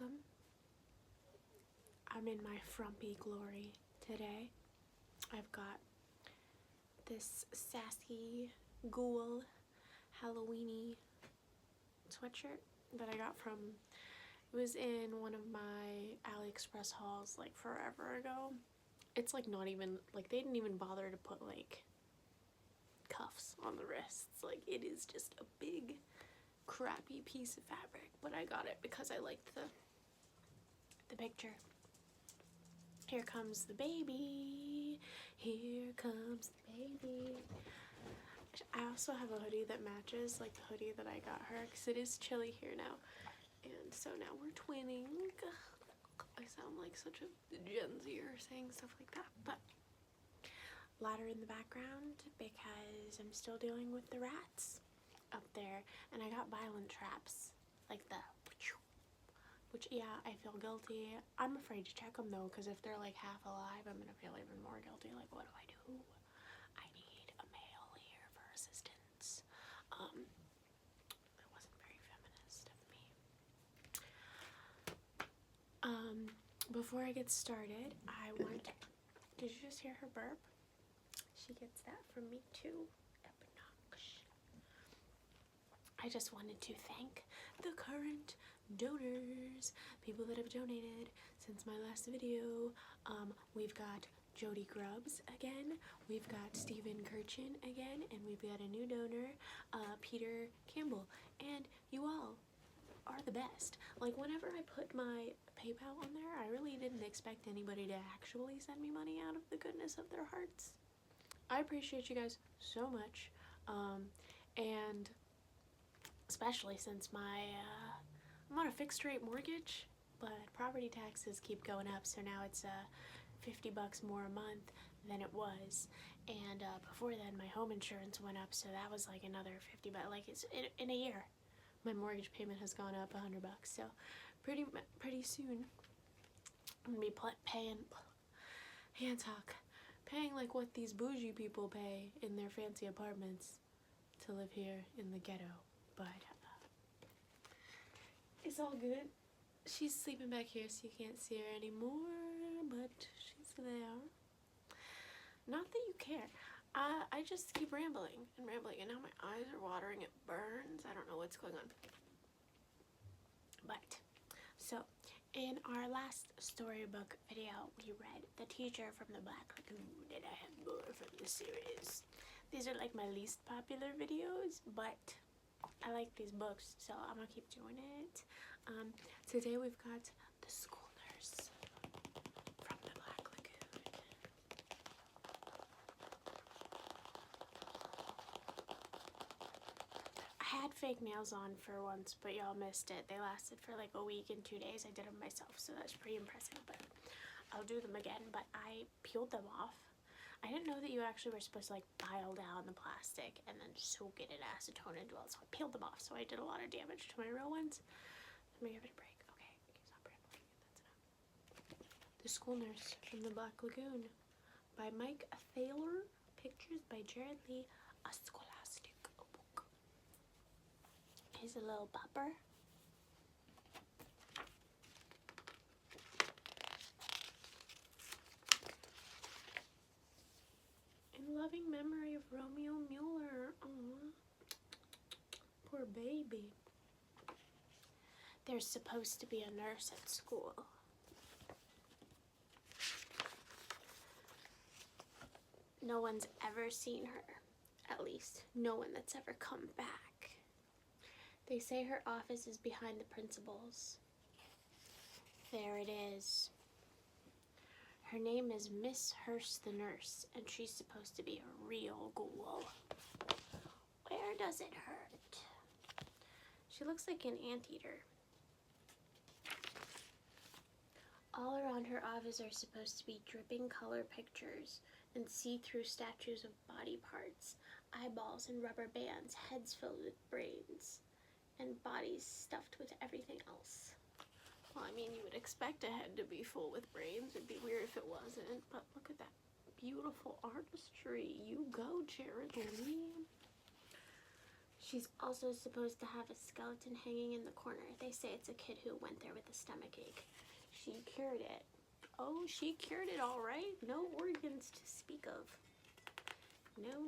welcome. I'm in my frumpy glory today. I've got this sassy ghoul Halloweeny sweatshirt that I got from, it was in one of my AliExpress hauls like forever ago. It's like not even, like they didn't even bother to put like cuffs on the wrists. Like it is just a big crappy piece of fabric, but I got it because I liked the picture. Here comes the baby, here comes the baby. I also have a hoodie that matches like the hoodie that I got her because it is chilly here now, and so now we're twinning. I sound like such a Gen Zer saying stuff like that, but ladder in the background because I'm still dealing with the rats up there, and I got violent traps like the, which yeah, I feel guilty. I'm afraid to check them though, because if they're like half alive, I'm gonna feel even more guilty. Like, what do I do? I need a male here for assistance. That wasn't very feminist of me. Before I get started, I want to, did you just hear her burp? She gets that from me too. Obnoxious. I just wanted to thank the current donors, people that have donated since my last video. We've got Jody Grubbs again, we've got Stephen Kirchen again, and we've got a new donor, Peter Campbell, and you all are the best. Like whenever I put my PayPal on there, I really didn't expect anybody to actually send me money out of the goodness of their hearts. I appreciate you guys so much, and especially since I'm on a fixed rate mortgage, but property taxes keep going up, so now it's $50 more a month than it was, and before then my home insurance went up, so that was like another $50. Like it's in a year, my mortgage payment has gone up $100. So pretty soon I'm gonna be paying paying like what these bougie people pay in their fancy apartments to live here in the ghetto, but it's all good. She's sleeping back here, so you can't see her anymore, but she's there. Not that you care. I just keep rambling and rambling, and now my eyes are watering. It burns. I don't know what's going on. But, so, in our last storybook video, we read The Teacher from the Black Lagoon, and I have more from the series. These are like my least popular videos, but I like these books, so I'm gonna keep doing it. Today we've got The School Nurse from the Black Lagoon. I had fake nails on for once, but y'all missed it. They lasted for like a week and 2 days. I did them myself, so that's pretty impressive, but I'll do them again. But I peeled them off. I didn't know that you actually were supposed to like file down the plastic and then soak it in acetone and do all, so I peeled them off, so I did a lot of damage to my real ones. Let me give it a break. Okay, stop rambling. That's enough. The School Nurse from the Black Lagoon by Mike Thaler. Pictures by Jared Lee. A scholastic book. Here's a little pupper. In loving memory of Romeo Mueller. Aww. Poor baby. There's supposed to be a nurse at school. No one's ever seen her. At least, no one that's ever come back. They say her office is behind the principal's. There it is. Her name is Miss Hurst the nurse, and she's supposed to be a real ghoul. Where does it hurt? She looks like an anteater. All around her office are supposed to be dripping color pictures and see-through statues of body parts, eyeballs and rubber bands, heads filled with brains, and bodies stuffed with everything else. Well, I mean, you would expect a head to be full with brains. It'd be weird if it wasn't, but look at that beautiful artistry. You go, Jared Lee. She's also supposed to have a skeleton hanging in the corner. They say it's a kid who went there with a stomach ache. She cured it. Oh, she cured it all right. No organs to speak of. No.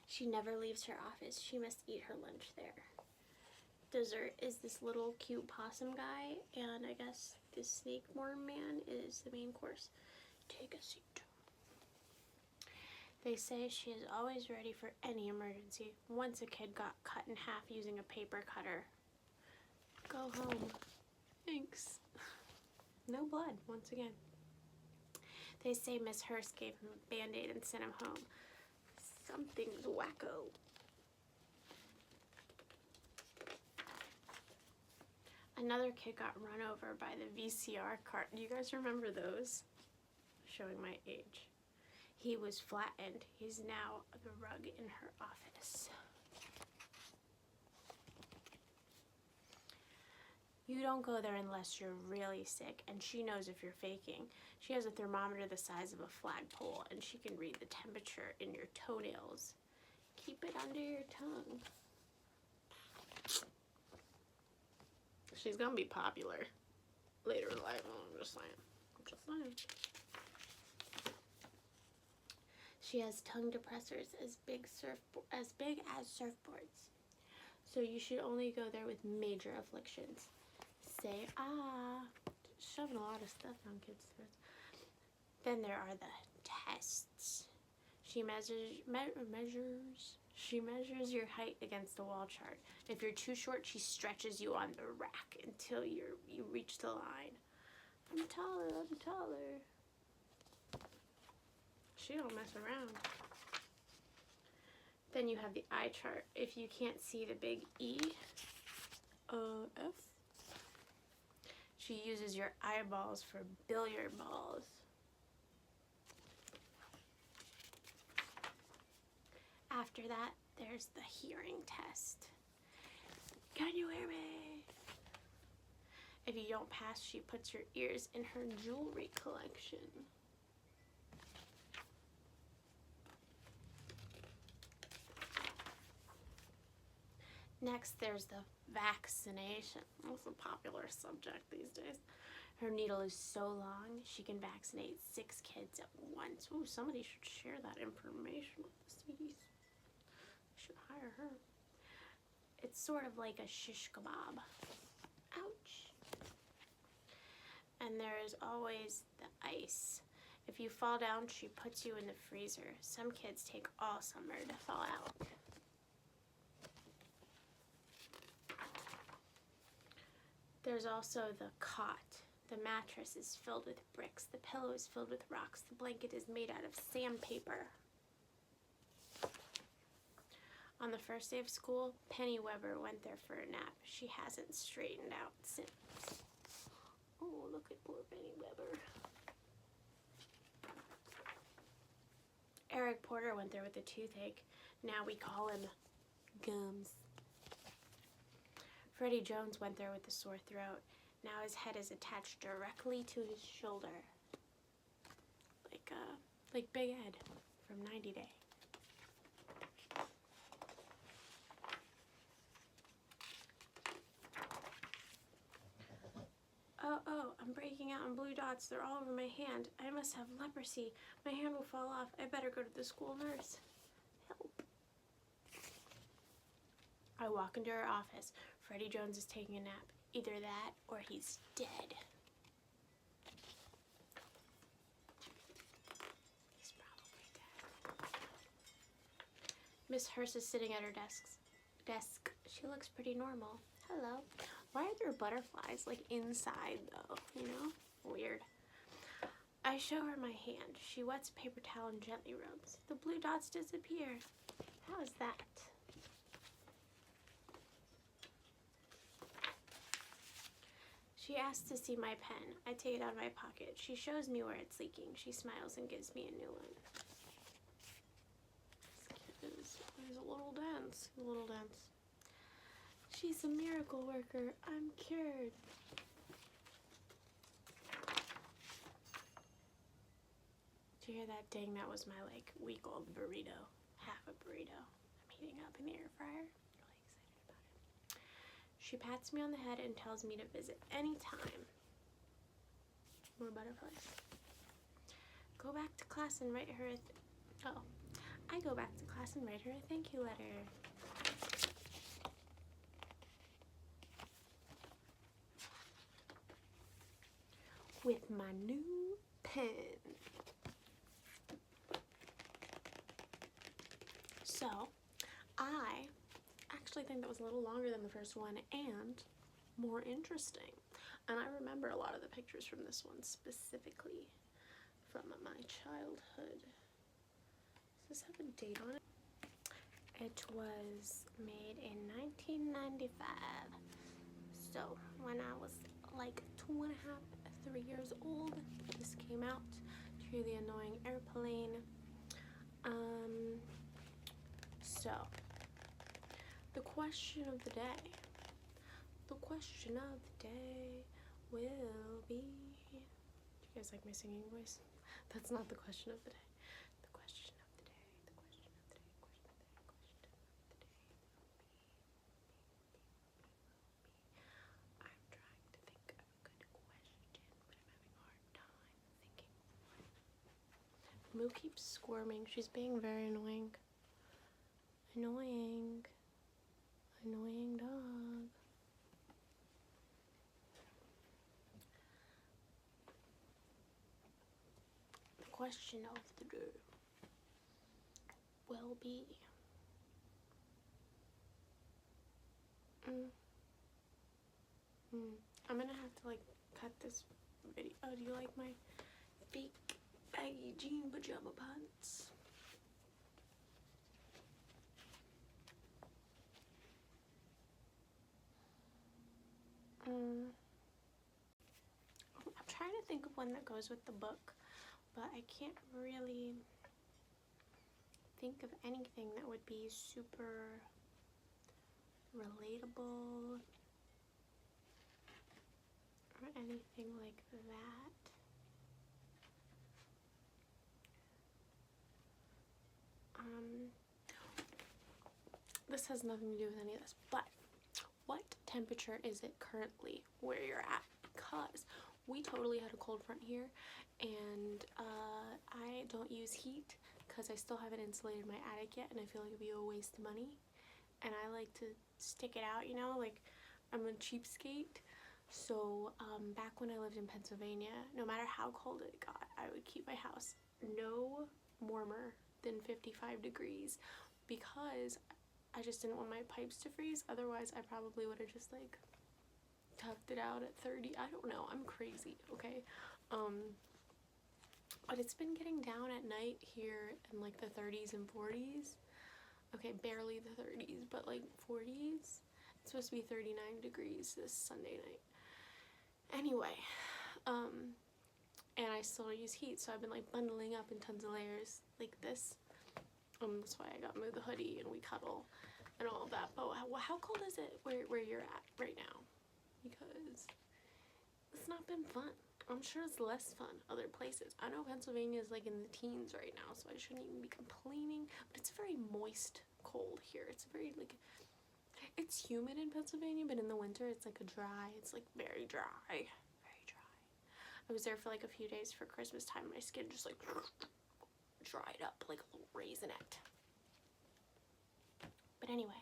She never leaves her office. She must eat her lunch there. Dessert is this little cute possum guy, and I guess this snake worm man is the main course. Take a seat. They say she is always ready for any emergency. Once a kid got cut in half using a paper cutter. Go home. Thanks. No blood, once again. They say Miss Hurst gave him a Band-Aid and sent him home. Something's wacko. Another kid got run over by the VCR cart. Do you guys remember those? Showing my age. He was flattened. He's now the rug in her office. You don't go there unless you're really sick, and she knows if you're faking. She has a thermometer the size of a flagpole, and she can read the temperature in your toenails. Keep it under your tongue. She's gonna be popular later in life. I'm just saying. She has tongue depressors as big as surfboards. So you should only go there with major afflictions. Say shoving a lot of stuff down kids' throats. Then there are the tests. She measures your height against the wall chart. If you're too short, she stretches you on the rack until you reach the line. I'm taller. She don't mess around. Then you have the eye chart. If you can't see the big F, she uses your eyeballs for billiard balls. After that, there's the hearing test. Can you hear me? If you don't pass, she puts your ears in her jewelry collection. Next, there's the vaccination. That's a popular subject these days. Her needle is so long, she can vaccinate 6 kids at once. Ooh, somebody should share that information with the CDC. Should hire her. It's sort of like a shish kebab. Ouch. And there is always the ice. If you fall down, she puts you in the freezer. Some kids take all summer to thaw out. There's also the cot. The mattress is filled with bricks. The pillow is filled with rocks. The blanket is made out of sandpaper. On the first day of school, Penny Weber went there for a nap. She hasn't straightened out since. Oh, look at poor Penny Weber. Eric Porter went there with a toothache. Now we call him Gums. Freddie Jones went there with a sore throat. Now his head is attached directly to his shoulder. Like Big Ed from 90 Day. Oh, I'm breaking out in blue dots. They're all over my hand. I must have leprosy. My hand will fall off. I better go to the school nurse. Help. I walk into her office. Freddie Jones is taking a nap. Either that or he's dead. He's probably dead. Miss Hurst is sitting at her desk. She looks pretty normal. Hello. Why are there butterflies like inside though? You know? Weird. I show her my hand. She wets a paper towel and gently rubs. The blue dots disappear. How is that? She asks to see my pen. I take it out of my pocket. She shows me where it's leaking. She smiles and gives me a new one. This kid is a little dense. She's a miracle worker. I'm cured. Did you hear that ding? That was my week-old burrito. Half have a burrito I'm heating up in the air fryer. Really excited about it. She pats me on the head and tells me to visit anytime. More butterflies. Go back to class and write her I go back to class and write her a thank you letter. With my new pen. So, I actually think that was a little longer than the first one and more interesting. And I remember a lot of the pictures from this one, specifically from my childhood. Does this have a date on it? It was made in 1995. So when I was like 2.5, 3 years old, this came out. To the annoying airplane. So the question of the day. The question of the day will be. Do you guys like my singing voice? That's not the question of the day. The question of the day. The question of the day. Question of the day. Question of the day will be. I'm trying to think of a good question, but I'm having a hard time thinking of one. Moo keeps squirming. She's being very annoying. Annoying. Annoying dog. The question of the day will be I'm gonna have to like cut this video. Oh, do you like my fake baggy jean pajama pants? I'm trying to think of one that goes with the book, but I can't really think of anything that would be super relatable or anything like that. This has nothing to do with any of this, but what temperature is it currently where you're at? Because we totally had a cold front here, and I don't use heat because I still haven't insulated my attic yet, and I feel like it'd be a waste of money. And I like to stick it out, you know, like I'm a cheapskate. So back when I lived in Pennsylvania, no matter how cold it got, I would keep my house no warmer than 55 degrees because I just didn't want my pipes to freeze. Otherwise, I probably would have just like toughed it out at 30. I don't know. I'm crazy, okay? But it's been getting down at night here in like the 30s and 40s. Okay, barely the 30s, but like 40s. It's supposed to be 39 degrees this Sunday night. Anyway, and I still use heat, so I've been like bundling up in tons of layers like this. That's why I got Moo the hoodie and we cuddle and all of that. But how cold is it where you're at right now? Because it's not been fun. I'm sure it's less fun other places. I know Pennsylvania is like in the teens right now, so I shouldn't even be complaining. But it's a very moist cold here. It's very like, it's humid in Pennsylvania, but in the winter it's like it's like very dry. Very dry. I was there for like a few days for Christmas time. My skin just like dried up like a little raisinette. But anyway,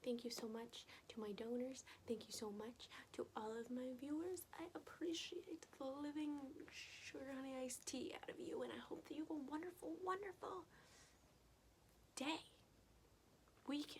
thank you so much to my donors. Thank you so much to all of my viewers. I appreciate the living sugar honey iced tea out of you, and I hope that you have a wonderful, wonderful day, weekend,